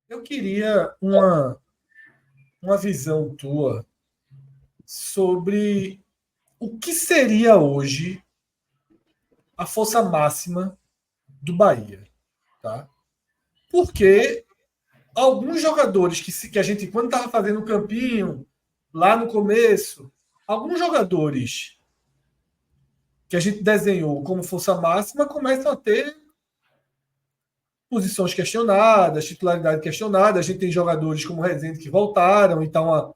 Eu queria uma visão tua sobre o que seria hoje a força máxima do Bahia, tá? Porque alguns jogadores que a gente, quando estava fazendo o campinho, lá no começo, alguns jogadores que a gente desenhou como força máxima começam a ter posições questionadas, titularidade questionada. A gente tem jogadores como o Rezende que voltaram, então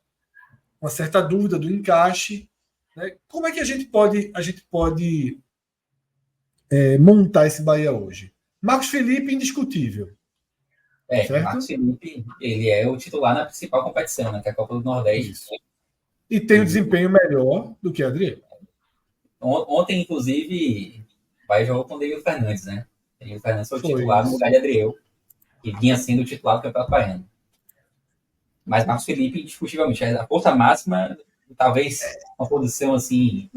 uma certa dúvida do encaixe. Né? Como é que a gente pode montar esse Bahia hoje? Marcos Felipe, indiscutível, Marcos certo? Felipe, ele é o titular na principal competição, né, que é a Copa do Nordeste. Isso. E tem um E desempenho melhor do que Adriano. ontem, inclusive, o Bahia jogou com o David Fernandes, né? O David Fernandes foi o Foi titular no isso. lugar de Adriel, que vinha sendo o titular do Campeonato Baiano. Mas Marcos Felipe, indiscutivelmente, é a força máxima, talvez uma posição assim,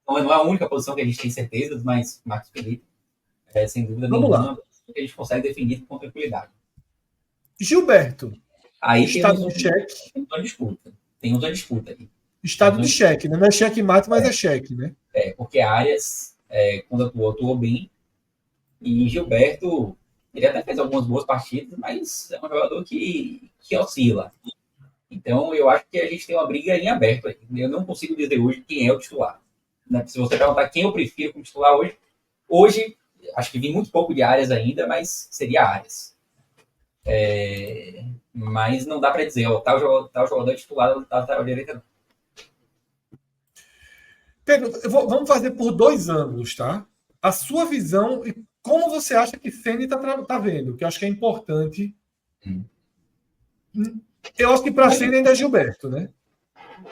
não é a única posição que a gente tem certeza, mas Marcos Felipe, sem dúvida Vamos lá. nenhuma, que a gente consegue definir com tranquilidade. Gilberto, Aí estado de cheque. temos uma disputa. Temos uma disputa aí. Estado Temos de uma, cheque, né? Não é cheque mate, mas é cheque, né? porque Arias, quando atuou bem, e Gilberto, ele até fez algumas boas partidas, mas é um jogador que oscila. Então, eu acho que a gente tem uma briga em aberto aí. Eu não consigo dizer hoje quem é o titular. Né? Se você perguntar quem eu prefiro como titular hoje acho que vi muito pouco de Arias ainda, mas seria Arias. Mas não dá para dizer, ó, tal jogador é titular da lateral direita. Não. Pedro, vamos fazer por 2 ângulos, tá? A sua visão e como você acha que Ceni tá vendo, que eu acho que é importante. Hum. Eu acho que para Ceni ainda é Gilberto, né?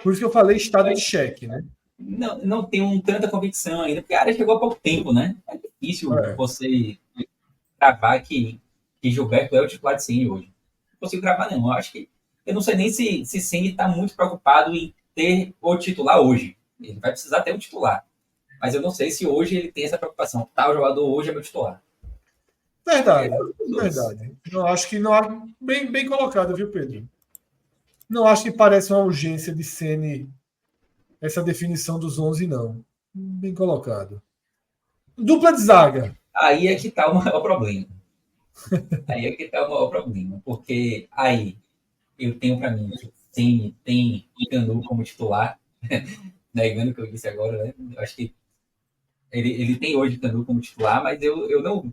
Por isso que eu falei estado de cheque, né? Não tenho tanta convicção ainda, porque a área chegou há pouco tempo, né? É difícil É, você cravar que Gilberto é o titular de Ceni hoje. Não consigo cravar, não. Eu acho que. Eu não sei nem se Ceni está muito preocupado em ter o titular hoje. Ele vai precisar ter um titular. Mas eu não sei se hoje ele tem essa preocupação. Tal jogador hoje é meu titular. É verdade, os dois. verdade. Não acho que não há bem colocado, viu, Pedro? Não acho que parece uma urgência de Ceni essa definição dos 11, não. Bem colocado. Dupla de zaga. Aí é que está o maior problema. Aí é que está o maior problema. Porque aí eu tenho para mim que Ceni tem Canu como titular, negando o que eu disse agora, né? Eu acho que ele tem hoje Canu como titular, mas eu não,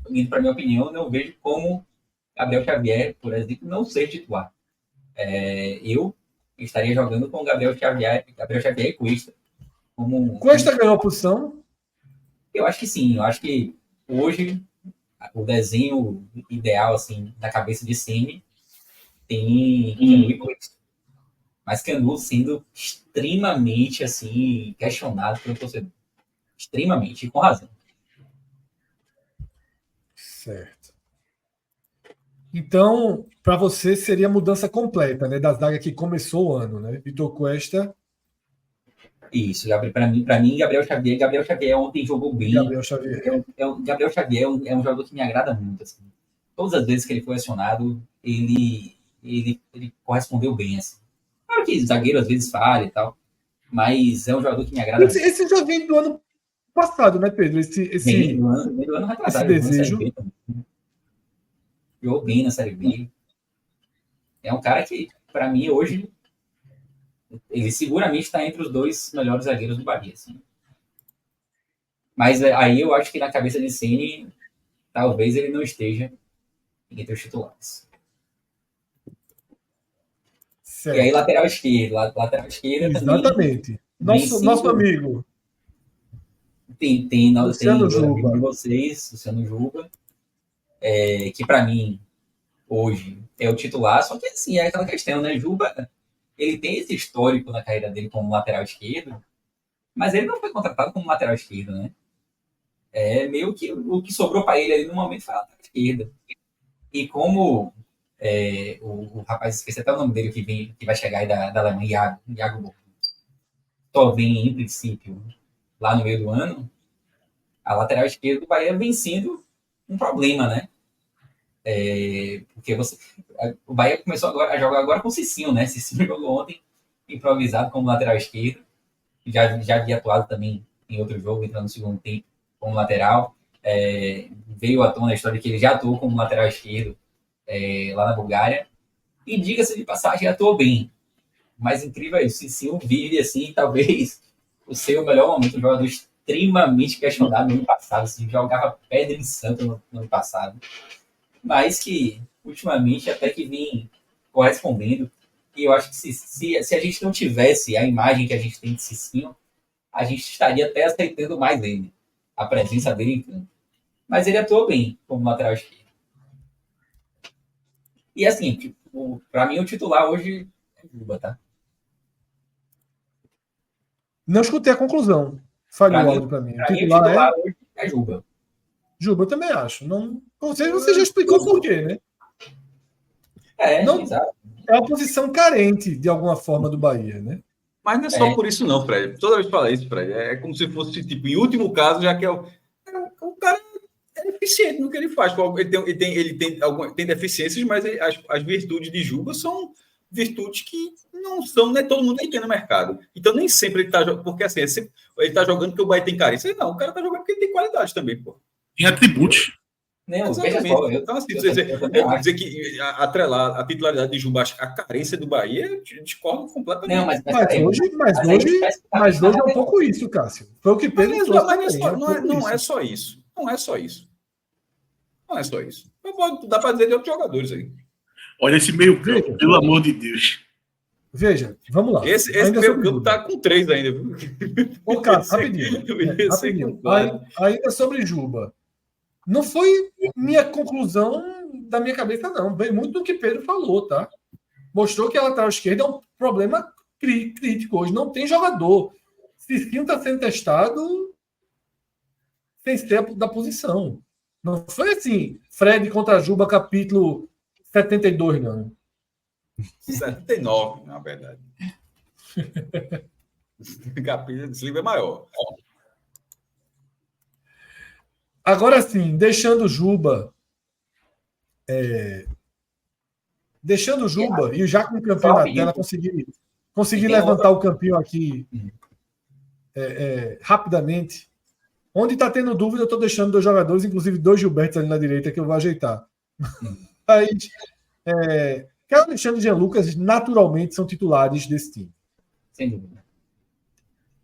indo para minha opinião, não vejo como Gabriel Xavier, por exemplo, não ser titular. Eu estaria jogando com Gabriel Xavier e Cuesta. Como Cuesta ganhou a posição. eu acho que sim, eu acho que hoje o desenho ideal assim da cabeça de Ceni tem Canu e Cuesta. Mas Canu sendo extremamente assim questionado pelo torcedor, extremamente e com razão. Certo. Então, para você seria a mudança completa, né, da zaga que começou o ano, né? Vitor Cuesta Isso, para mim, Gabriel Xavier ontem jogou e bem. Gabriel Xavier. Gabriel Xavier é um jogador que me agrada muito. Assim. Todas as vezes que ele foi acionado, ele correspondeu bem. Assim. Claro que zagueiro às vezes falha e tal, mas é um jogador que me agrada Esse, muito. esse já vem do ano passado, né, Pedro? Vem do ano Esse retrasado, jogou na Série desejo. B também. Jogou bem na Série B. É um cara que, para mim, hoje, ele seguramente está entre os dois melhores zagueiros do Bahia. Assim. Mas aí eu acho que na cabeça de Ceni, talvez ele não esteja entre os titulares. E aí, Certo. lateral esquerda também Exatamente. vem Nosso sendo. amigo, Tem Luciano dois amigos de Juba. vocês, Luciano Juba, que para mim, hoje, é o titular, só que assim, é aquela questão, né? Juba, ele tem esse histórico na carreira dele como lateral esquerdo, mas ele não foi contratado como lateral esquerdo, né? É meio que o que sobrou para ele ali no momento foi a lateral esquerda. E como o rapaz, esqueci até o nome dele que vai chegar aí da Alemanha, Iago só vem em princípio lá no meio do ano, a lateral esquerda do Bahia vem sendo um problema, né? Porque o Bahia começou agora, a jogar agora com o Cicinho, né? Cicinho jogou ontem improvisado como lateral esquerdo. Já havia atuado também em outro jogo, entrando no segundo tempo como lateral. Veio à tona a história de que ele já atuou como lateral esquerdo lá na Bulgária. E diga-se de passagem, atuou bem. Mas incrível é isso, Cicinho vive assim, talvez o seu melhor momento, um jogador extremamente questionado no ano passado, assim, jogava pedra em santo no ano passado, mas que ultimamente até que vem correspondendo. E eu acho que se a gente não tivesse a imagem que a gente tem de Cicinho, a gente estaria até aceitando mais ele, a presença dele em campo. Mas ele atuou bem como lateral esquerdo. E assim, tipo, para mim o titular hoje é Juba, tá? Não escutei a conclusão. Falhou o áudio para mim. O Para mim o titular titular hoje é Juba. Juba, eu também acho. Não, você já explicou por quê, né? Não, Exato. é uma posição carente, de alguma forma, do Bahia, né? Mas não é só por isso, não, Fred. Toda vez que fala isso, Fred, é como se fosse, tipo, em último caso, já que o cara é eficiente no que ele faz. Ele tem deficiências, mas as virtudes de Juba são virtudes que não são, né, todo mundo que tem no mercado. Então, nem sempre ele está jogando, porque assim, ele está jogando porque o Bahia tem carência. Não, o cara está jogando porque ele tem qualidade também, pô. Em atributos. Não, exatamente. Então, assim, dizer que atrelar a titularidade de Juba à carência do Bahia, eu discordo completamente. Não, mas hoje é um pouco isso, Cássio. Foi o que Pedro trouxe também. Não é só isso. Não é só isso. Não é só isso. Dá para dizer de outros jogadores aí. Olha esse meio campo, pelo amor de Deus. Veja, vamos lá. Esse meio campo tá com 3 ainda. Ô, Cássio, rapidinho. Ainda sobre Juba. Não foi minha conclusão da minha cabeça, não. Veio muito do que Pedro falou, tá? Mostrou que a lateral esquerda é um problema crítico hoje. Não tem jogador. Cicinho está sendo testado sem ser da posição. Não foi assim, Fred contra Juba, capítulo 72, não. 79, na verdade. O capítulo desse livro é maior. Agora sim, deixando Juba e já com o campeão na tela, consegui levantar o campeão aqui rapidamente. Onde está tendo dúvida, eu estou deixando 2 jogadores, inclusive 2 Gilbertos ali na direita, que eu vou ajeitar. Aí, Caio Alexandre e Jean Lucas, naturalmente, são titulares desse time. Sem dúvida.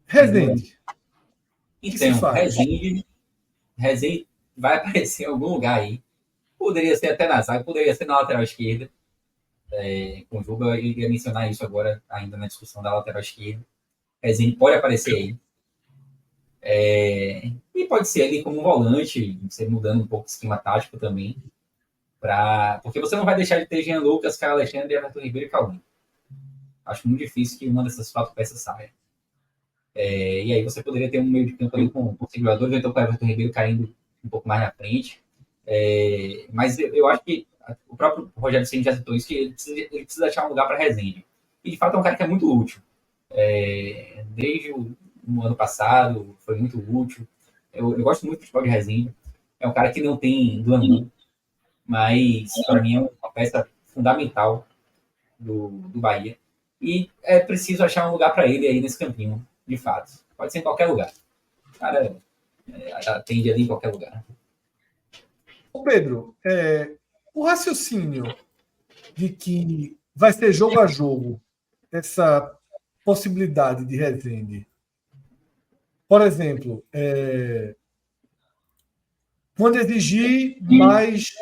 Rezende. Então, Rezende vai aparecer em algum lugar aí. Poderia ser até na zaga, poderia ser na lateral esquerda. Com o Juba, eu ia mencionar isso agora, ainda na discussão da lateral esquerda. Rezende pode aparecer aí. E pode ser ali como um volante, você mudando um pouco o esquema tático também. Porque você não vai deixar de ter Jean Lucas, Caio Alexandre, Everton Ribeiro e Caulinho. Acho muito difícil que uma dessas 4 peças saia. E aí você poderia ter um meio de campo ali com 5 jogadores, ou então com o Everton Ribeiro caindo um pouco mais na frente. Mas eu acho que o próprio Rogério Ceni já citou isso, que ele precisa achar um lugar para Rezende. E de fato é um cara que é muito útil. Desde no ano passado, foi muito útil. Eu gosto muito do futebol de Rezende. É um cara que não tem glamour, mas para mim é uma peça fundamental do Bahia. E é preciso achar um lugar para ele aí nesse campinho, de fato. Pode ser em qualquer lugar. O cara atende ali em qualquer lugar. Ô Pedro, o raciocínio de que vai ser jogo a jogo essa possibilidade de Rezende. Por exemplo, quando exigir mais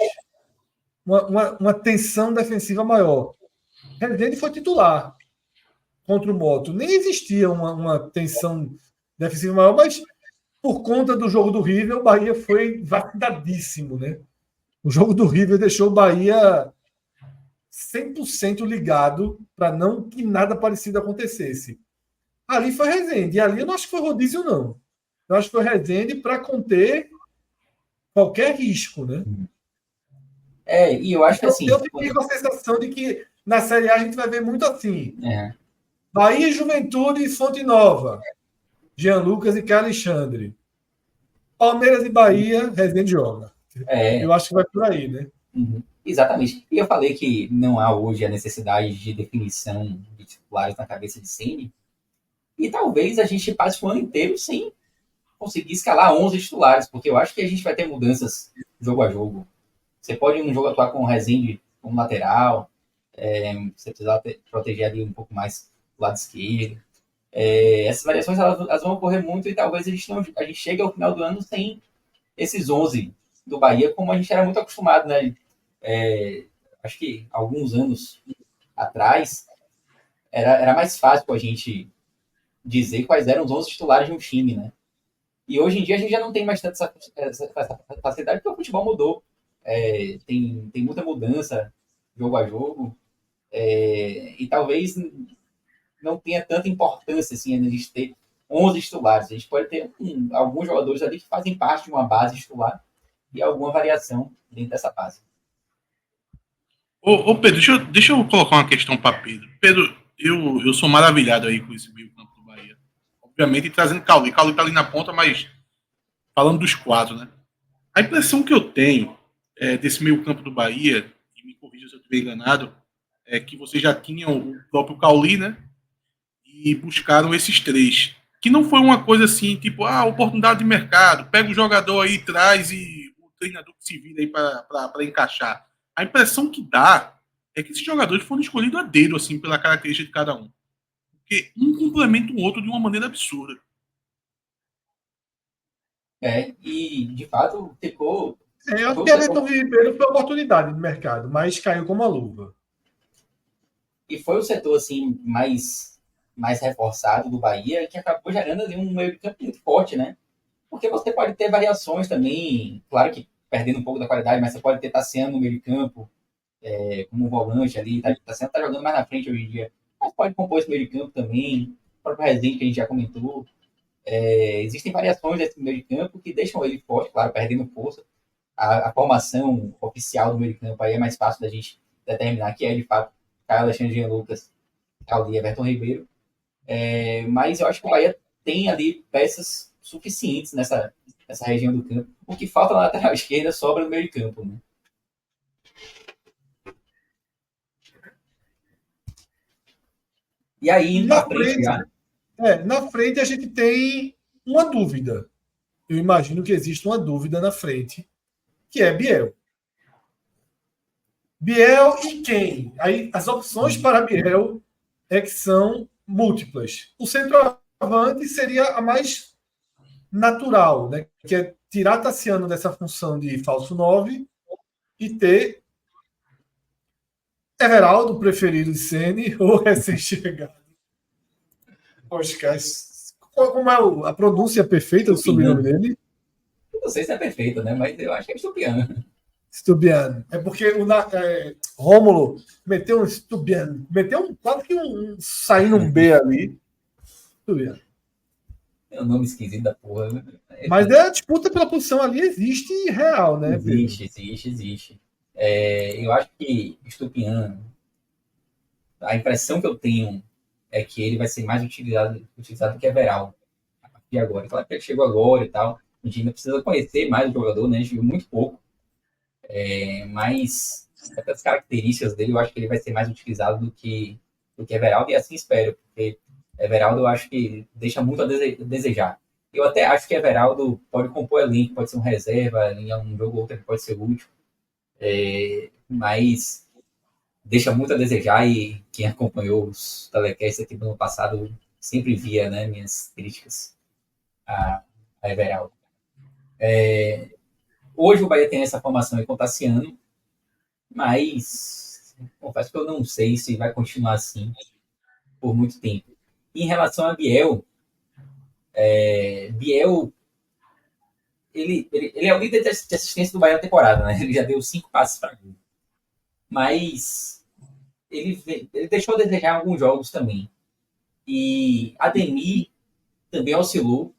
uma tensão defensiva maior. Rezende foi titular contra o Moto. Nem existia uma tensão defensiva maior, mas por conta do jogo do River, o Bahia foi vacinadíssimo, né? O jogo do River deixou o Bahia 100% ligado para não que nada parecido acontecesse. Ali foi Rezende. E ali eu não acho que foi rodízio, não. Eu acho que foi Rezende para conter qualquer risco, né? E eu acho que assim... Eu fiquei com a sensação de que na Série A a gente vai ver muito assim. Bahia, Juventude e Fonte Nova. Jean Lucas e Caio Alexandre. Palmeiras e Bahia, Rezende joga. Eu acho que vai por aí, né? Uhum. Exatamente. E eu falei que não há hoje a necessidade de definição de titulares na cabeça de Ceni, e talvez a gente passe o ano inteiro sem conseguir escalar 11 titulares, porque eu acho que a gente vai ter mudanças jogo a jogo. Você pode um jogo atuar com o Rezende como lateral, você precisar proteger ali um pouco mais do lado esquerdo. Essas variações elas vão ocorrer muito e talvez a gente chegue ao final do ano sem esses 11 do Bahia, como a gente era muito acostumado, né? Acho que alguns anos atrás era mais fácil a gente dizer quais eram os 11 titulares de um time, né? E hoje em dia a gente já não tem mais tanta essa facilidade porque o futebol mudou. Tem muita mudança jogo a jogo. E talvez não tenha tanta importância assim, a gente ter 11 titulares. A gente pode ter alguns jogadores ali que fazem parte de uma base titular e alguma variação dentro dessa base. Ô Pedro, deixa eu colocar uma questão para Pedro. Pedro, eu sou maravilhado aí com esse meio campo do Bahia. Obviamente, trazendo Cauli. Cauli tá ali na ponta, mas falando dos quatro, né? A impressão que eu tenho desse meio campo do Bahia, e me corrija se eu estiver enganado, é que vocês já tinham o próprio Cauli, né? E buscaram esses três. Que não foi uma coisa assim, tipo, oportunidade de mercado, pega o jogador aí, traz e o treinador que se vira aí para encaixar. A impressão que dá é que esses jogadores foram escolhidos a dedo, assim, pela característica de cada um. Porque um complementa o outro de uma maneira absurda. E de fato ficou. Eu acho Foi que o Everton setor, Ribeiro foi oportunidade de mercado, mas caiu como uma luva. e foi o setor assim, mais reforçado do Bahia que acabou gerando ali um meio de campo muito forte, né? Porque você pode ter variações também, claro que perdendo um pouco da qualidade, mas você pode ter Tassiano no meio de campo, como um volante ali, Tassiano tá jogando mais na frente hoje em dia, mas pode compor esse meio de campo também, o próprio Rezende que a gente já comentou. Existem variações desse meio de campo que deixam ele forte, claro, perdendo força. A formação oficial do meio de campo aí é mais fácil da gente determinar que é de fato Caio Alexandre, Jean Lucas, Caldi e Everton Ribeiro. Mas eu acho que o Bahia tem ali peças suficientes nessa região do campo. O que falta na lateral esquerda sobra no meio de campo. Né? E aí, indo Na para frente frente, já, na frente a gente tem uma dúvida. Eu imagino que existe uma dúvida na frente, que é Biel. Biel e quem? Aí as opções para Biel é que são múltiplas. O centroavante seria a mais natural, né? Que é tirar Tassiano dessa função de falso 9 e ter Everaldo, preferido de Sene, ou recém-chegado. Oscar, como é a pronúncia perfeita do sobrenome Estupiñán. dele? Não sei se é perfeito, né? Mas eu acho que é Estupiñán. Stubiano. É porque Rômulo meteu um Stubiano, meteu quase que saindo um B ali. Stubiano. É um nome esquisito da porra. Né? Mas a disputa pela posição ali existe real, né, Pedro? Existe. Eu acho que Estupiñán, a impressão que eu tenho é que ele vai ser mais utilizado do que Everaldo a partir de agora. Claro que ele chegou agora e tal. A gente ainda precisa conhecer mais o jogador, né? A gente viu muito pouco. Mas as características dele, eu acho que ele vai ser mais utilizado do que Everaldo, e assim espero, porque Everaldo eu acho que deixa muito a desejar. Eu até acho que Everaldo pode compor elenco, pode ser um reserva, em um jogo ou outro ele pode ser útil, mas deixa muito a desejar, e quem acompanhou os telecasts aqui no ano passado sempre via, né, minhas críticas a Everaldo. Hoje o Bahia tem essa formação aí com o Tassiano, mas confesso que eu não sei se vai continuar assim por muito tempo. E em relação a Biel, Biel ele é o líder de assistência do Bahia na temporada, né? Ele já deu 5 passes para gol. Mas ele deixou a desejar em alguns jogos também. E Ademir também oscilou,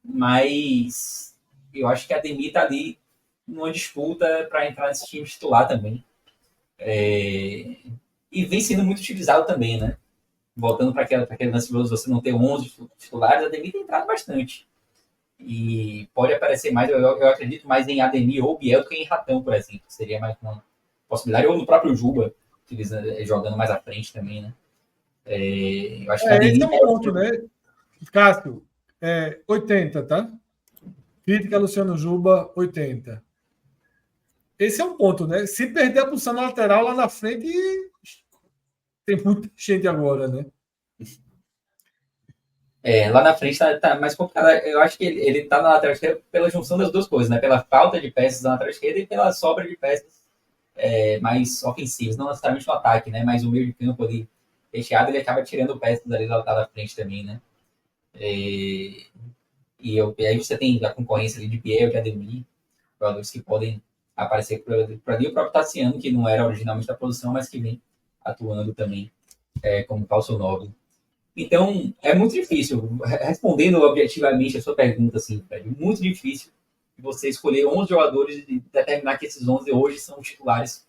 mas eu acho que Ademir está ali numa disputa para entrar nesse time titular também. E vem sendo muito utilizado também, né? Voltando para aquele lance de você não ter 11 titulares, a Ademir tem entrado bastante. E pode aparecer mais, eu acredito mais em Ademir ou Biel do que em Ratão, por exemplo. Seria mais uma possibilidade. Ou no próprio Juba, jogando mais à frente também, né? Eu acho que Esse Ademir é um ponto, né? Cássio, 80, tá? Crítica Luciano Juba, 80. Esse é um ponto, né? Se perder a posição na lateral lá na frente, tem muita gente agora, né? Lá na frente tá mais complicado. Eu acho que ele tá na lateral esquerda pela junção das duas coisas, né? Pela falta de peças na lateral esquerda e pela sobra de peças mais ofensivas. Não necessariamente no ataque, né? Mas o meio de campo ali recheado, ele acaba tirando peças ali lá da frente também, né? E aí você tem a concorrência ali de Biel, de Ademir, jogadores que podem aparecer por ali. O próprio Tassiano, que não era originalmente da posição, mas que vem atuando também como falso 9. Então, é muito difícil, respondendo objetivamente a sua pergunta, assim, Fred, muito difícil você escolher 11 jogadores e determinar que esses 11 hoje são os titulares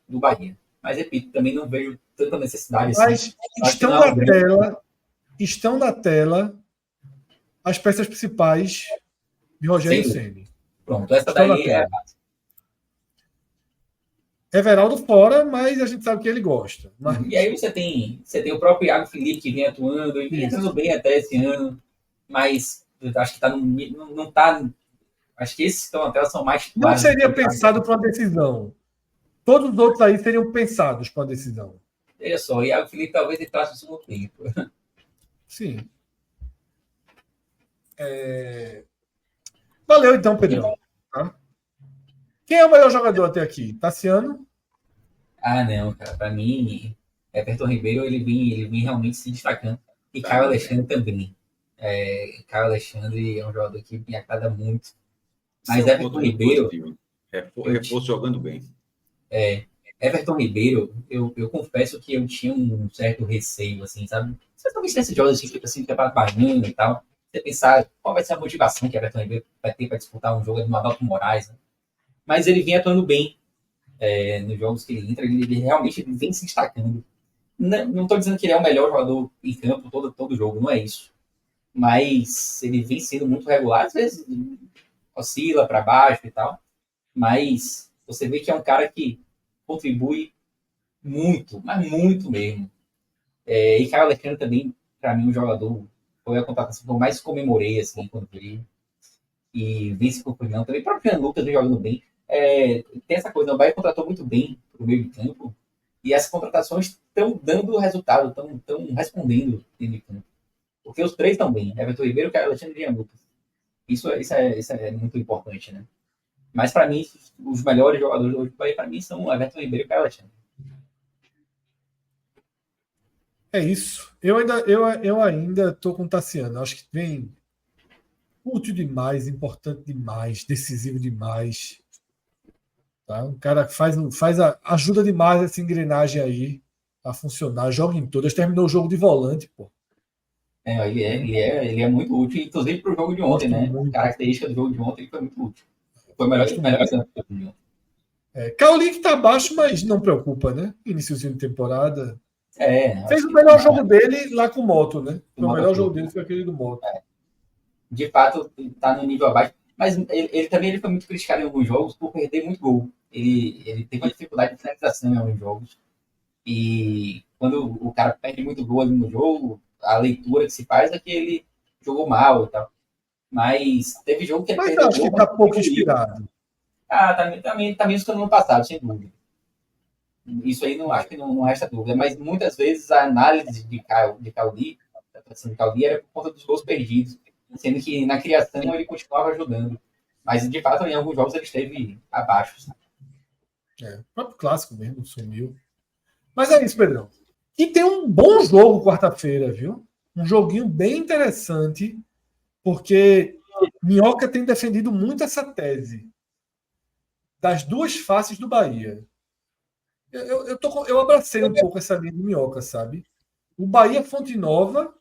do Bahia. Mas, repito, também não vejo tanta necessidade assim. Mas estão na tela as peças principais de Rogério Ceni. Pronto, essa Estão na daí tela. Everaldo fora, mas a gente sabe que ele gosta. Mas... E aí você tem o próprio Iago Felipe que vem atuando, e vem entrando bem até esse ano, mas acho que tá não tá. Acho que esses que estão na tela são mais titulares. Não seria pensado para uma decisão. Todos os outros aí seriam pensados para a decisão. Olha só, o Iago Felipe talvez entrasse no segundo tempo. Sim. Valeu então, Pedrão. Tá? Quem é o melhor jogador até aqui? Tassiano? Ah, não, cara. Para mim, Everton Ribeiro ele vem realmente se destacando. E Caio Alexandre também. Caio Alexandre é um jogador que me agrada muito. Mas Everton Ribeiro. Reforço jogando bem. Everton Ribeiro, eu confesso que eu tinha um certo receio, assim, sabe? Você talvez tenha esses jogos assim, do Campeonato Baiano e tal. Você pensar qual vai ser a motivação que Everton Ribeiro vai ter para disputar um jogo no Adalto Moraes, né? Mas ele vinha atuando bem nos jogos que ele entra, ele realmente vem se destacando. Não estou dizendo que ele é o melhor jogador em campo todo jogo, não é isso. Mas ele vem sendo muito regular, às vezes oscila para baixo e tal. Mas você vê que é um cara que contribui muito, mas muito mesmo. E Caio Alexandre também, para mim, um jogador, foi a contratação que eu mais comemorei, assim, quando veio. E vem se confirmando também. O próprio Jean Lucas vem jogando bem. Tem essa coisa, o Bahia contratou muito bem para o meio de campo. E essas contratações estão dando resultado, estão respondendo dentro de campo. Porque os três estão bem. Everton Ribeiro, Caio Alexandre e Jean Lucas. Isso é muito importante, né? Mas, para mim, os melhores jogadores hoje do Bahia, para mim, são Everton Ribeiro e Caio Alexandre. É isso. Eu ainda tô com o Tassiano. Acho que vem útil demais, importante demais, decisivo demais. Tá? Um cara que ajuda demais essa engrenagem aí a funcionar. Joga em todas. Terminou o jogo de volante, pô. Ele é muito útil, inclusive para o jogo de ontem, né? A característica do jogo de ontem foi muito útil. Foi melhor que o Cauli que tá abaixo, mas não preocupa, né? Iniciozinho de temporada. Fez o que melhor jogo dele lá com o Moto, né? O melhor jogo dele foi aquele do Moto. De fato, tá no nível abaixo. Mas ele também foi muito criticado em alguns jogos por perder muito gol. Ele teve uma dificuldade de finalização em alguns jogos. E quando o cara perde muito gol ali no jogo, a leitura que se faz é que ele jogou mal e tal. Mas teve jogo que ele Mas perdeu acho que tá pouco inspirado. Tá menos que no ano passado, sem dúvida. Isso aí acho que não resta dúvida. Mas muitas vezes a análise de Cauli era por conta dos gols perdidos. Sendo que na criação ele continuava ajudando. Mas de fato, em alguns jogos ele esteve abaixo. O próprio clássico mesmo sumiu. Mas é isso, Pedrão. E tem um bom jogo quarta-feira, viu? Um joguinho bem interessante, porque Minhoca tem defendido muito essa tese das duas faces do Bahia. Eu abracei um pouco essa linha de Minhoca, sabe? O Bahia Fonte Nova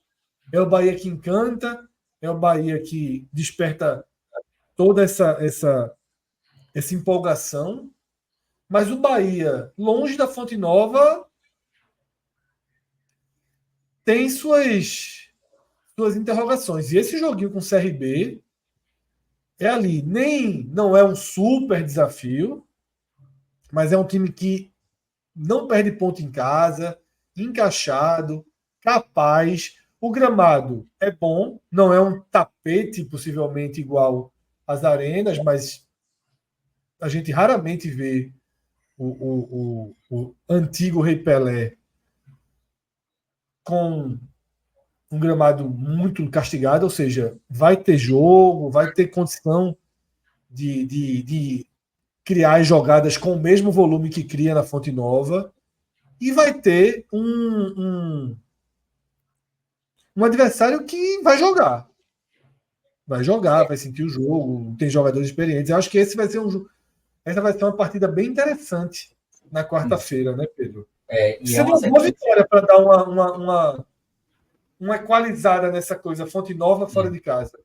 é o Bahia que encanta, é o Bahia que desperta toda essa empolgação, mas o Bahia, longe da Fonte Nova, tem suas interrogações. E esse joguinho com o CRB é ali. Não é um super desafio, mas é um time que não perde ponto em casa, encaixado, capaz. O gramado é bom, não é um tapete possivelmente igual às arenas, mas a gente raramente vê o antigo Rei Pelé com um gramado muito castigado, ou seja, vai ter jogo, vai ter condição de criar as jogadas com o mesmo volume que cria na Fonte Nova e vai ter um adversário que vai jogar. Vai jogar, vai sentir o jogo, tem jogadores experientes. Eu acho que essa vai ser uma partida bem interessante na quarta-feira, né, Pedro? E é Precisa de uma uma boa sequência. vitória para dar uma equalizada nessa coisa. Fonte Nova fora de casa.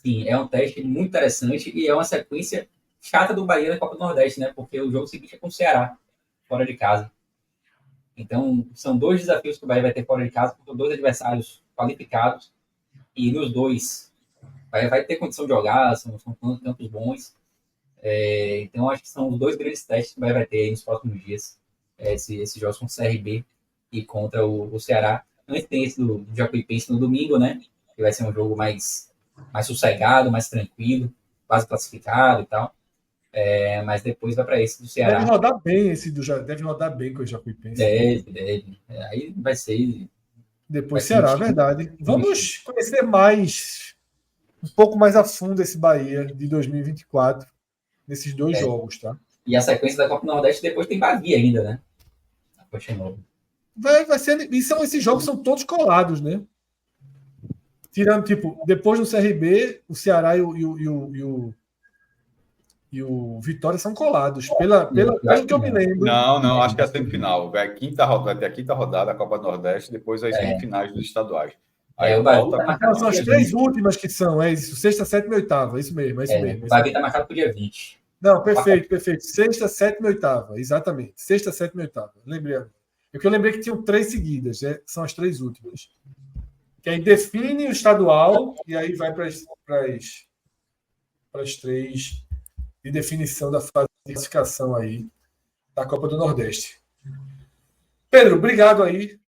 Sim, é um teste muito interessante e é uma sequência chata do Bahia na Copa do Nordeste, né? Porque o jogo seguinte é com o Ceará, fora de casa. Então, são 2 desafios que o Bahia vai ter fora de casa, com 2 adversários qualificados. E nos 2, o Bahia vai ter condição de jogar, são campos bons. Então, acho que são os 2 grandes testes que o Bahia vai ter aí nos próximos dias. Esses jogos com o CRB e contra o Ceará. Antes tem esse do Jacuipense no domingo, né? Que vai ser um jogo mais sossegado, mais tranquilo, quase classificado e tal. Mas depois vai para esse do Deve Ceará. rodar bem deve rodar bem com o Jacuipense. Deve. Aí vai ser. Depois Um Ceará, time. verdade. Vamos conhecer um pouco mais a fundo esse Bahia de 2024, nesses 2 jogos, tá? E a sequência da Copa do Nordeste depois tem Bahia ainda, né? A Coxa Nova. Vai ser, esses jogos são todos colados, né? Tirando, tipo, depois do CRB, o Ceará e o Vitória são colados. Pelo que eu me lembro. Não, acho que é a semifinal. Vai ter a quinta rodada da Copa do Nordeste, depois as semifinais dos estaduais. Aí O Bahia volta. tá marcado São pro as dia 3 20. últimas que são, é isso. Sexta, sétima e oitava. Isso mesmo, é isso mesmo. O Bahia tá marcado pro dia 20. Não, perfeito. Sexta, sétima e oitava. Exatamente. Sexta, sétima e oitava. Lembrei. Porque eu lembrei que tinham 3 seguidas, né? São as 3 últimas. Que aí define o estadual e aí vai para as 3 de definição da fase de classificação aí da Copa do Nordeste. Pedro, obrigado aí